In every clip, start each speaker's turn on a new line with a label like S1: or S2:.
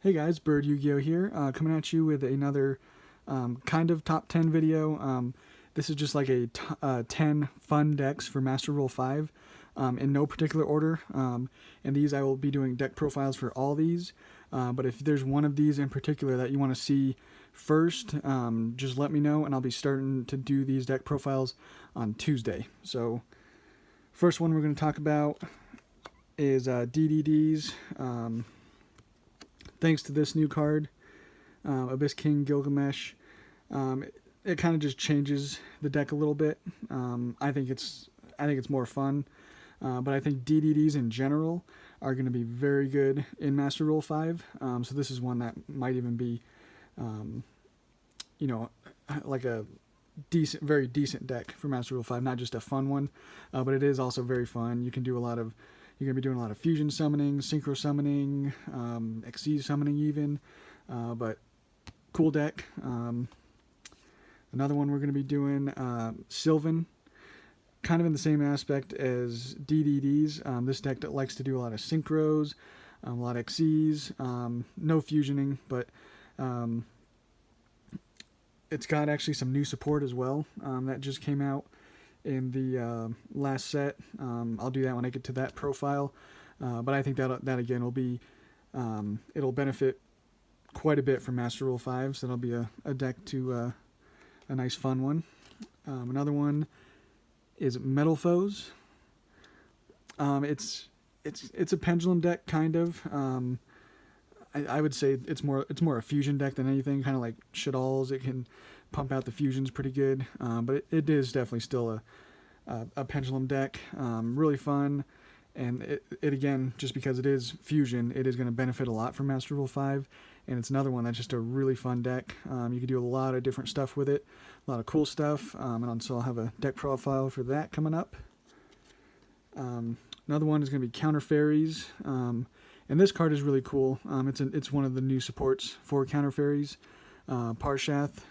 S1: Hey guys, Bird Yugioh here, coming at you with another kind of top 10 video. This is just like a 10 fun decks for Master Rule 5 in no particular order. And these I will be doing deck profiles for all these. But if there's one of these in particular that you want to see first, just let me know and I'll be starting to do these deck profiles on Tuesday. So first one we're going to talk about is DDDs. Thanks to this new card, Abyss King Gilgamesh, it kind of just changes the deck a little bit. I think it's more fun, but I think DDDs in general are going to be very good in Master Rule 5. So this is one that might even be, like a very decent deck for Master Rule 5. Not just a fun one, but it is also very fun. You can do You're going to be doing a lot of fusion summoning, synchro summoning, XC summoning even, but cool deck. Another one we're going to be doing, Sylvan, kind of in the same aspect as DDDs. This deck that likes to do a lot of synchros, a lot of XCs, no fusioning, but it's got actually some new support as well that just came out in the last set. I'll do that when I get to that profile, but I think that again will be it'll benefit quite a bit from Master Rule 5, so that'll be a deck to a nice fun one. Another one is Metal Foes. It's a pendulum deck kind of. I would say it's more a fusion deck than anything, kind of like Shadal's. It can pump out the fusions pretty good, but it is definitely still a pendulum deck. Really fun, and it again, just because it is fusion, it is going to benefit a lot from Master Rule 5, and it's another one that's just a really fun deck. You can do a lot of different stuff with it, a lot of cool stuff, and so I'll have a deck profile for that coming up. Another one is going to be Counter Fairies. And this card is really cool. It's one of the new supports for Counter Fairies. Parshath.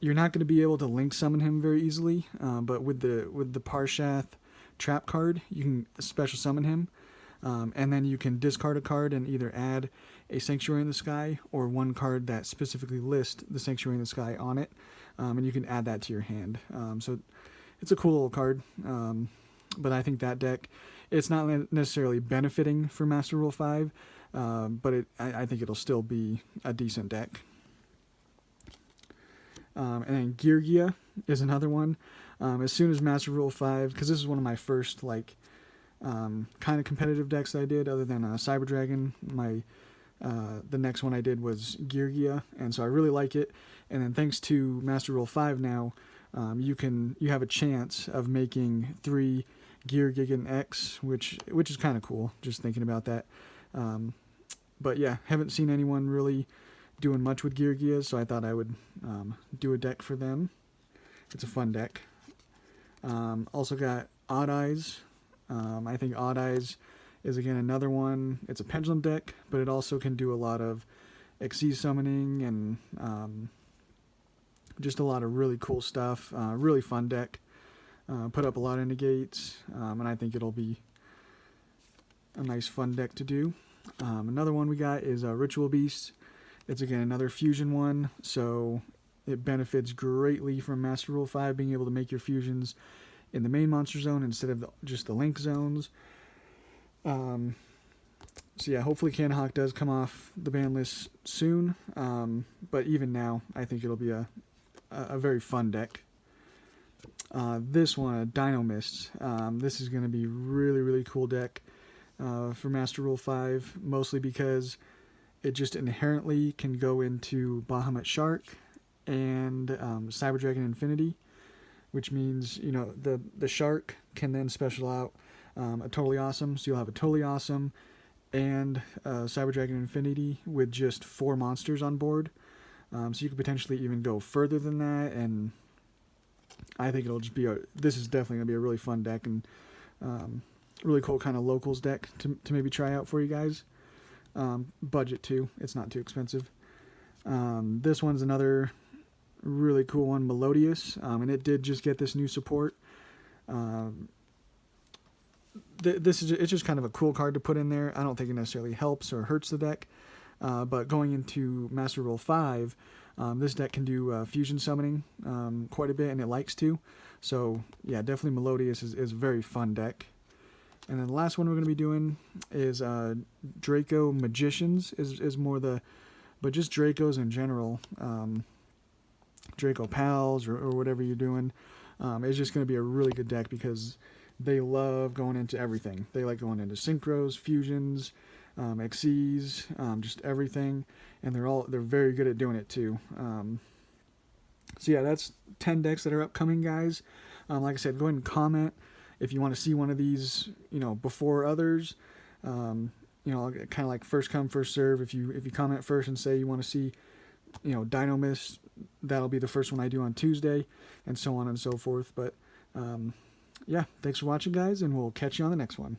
S1: You're not going to be able to link summon him very easily, but with the Parshath trap card, you can special summon him, and then you can discard a card and either add a Sanctuary in the Sky or one card that specifically lists the Sanctuary in the Sky on it, and you can add that to your hand. So it's a cool little card, but I think that deck, it's not necessarily benefiting from Master Rule 5, but I think it'll still be a decent deck. And then Yugioh is another one. As soon as Master Rule 5, because this is one of my first kind of competitive decks that I did, other than Cyber Dragon. The next one I did was Yugioh, and so I really like it. And then thanks to Master Rule 5 now, you have a chance of making 3 Gear Gigan X, which is kind of cool, just thinking about that. But yeah, haven't seen anyone really doing much with Yugioh, so I thought I would do a deck for them. It's a fun deck. Also got Odd Eyes. I think Odd Eyes is again another one. It's a pendulum deck, but it also can do a lot of XC summoning and just a lot of really cool stuff. Really fun deck. Put up a lot of negates, and I think it'll be a nice fun deck to do. Another one we got is Ritual Beast. It's again another fusion one, so it benefits greatly from Master Rule 5, being able to make your fusions in the main monster zone instead of just the link zones. So yeah, hopefully Canhawk does come off the ban list soon, but even now, I think it'll be a very fun deck. This one, Dino Mists. This is going to be really, really cool deck for Master Rule 5, mostly because it just inherently can go into Bahamut Shark and Cyber Dragon Infinity, which means, the Shark can then special out a Totally Awesome, so you'll have a Totally Awesome and Cyber Dragon Infinity with just 4 monsters on board. So you could potentially even go further than that, and I think it'll just be this is definitely going to be a really fun deck and really cool kind of locals deck to maybe try out for you guys. Budget too, it's not too expensive. This one's another really cool one, Melodious, and it did just get this new support. it's just kind of a cool card to put in there. I don't think it necessarily helps or hurts the deck. But going into Master Rule 5, this deck can do fusion summoning quite a bit, and it likes to. So yeah, definitely Melodious is a very fun deck. And then the last one we're going to be doing is Draco Magicians is more but just Dracos in general. Draco Pals or whatever you're doing. It's just going to be a really good deck because they love going into everything. They like going into synchros, fusions, XCs, just everything, and they're very good at doing it too. So yeah, that's 10 decks that are upcoming, guys. Like I said, go ahead and comment if you want to see one of these, before others. Kind of like first come, first serve. If you comment first and say you want to see, Dino Mists, that'll be the first one I do on Tuesday, and so on and so forth. But yeah, thanks for watching, guys, and we'll catch you on the next one.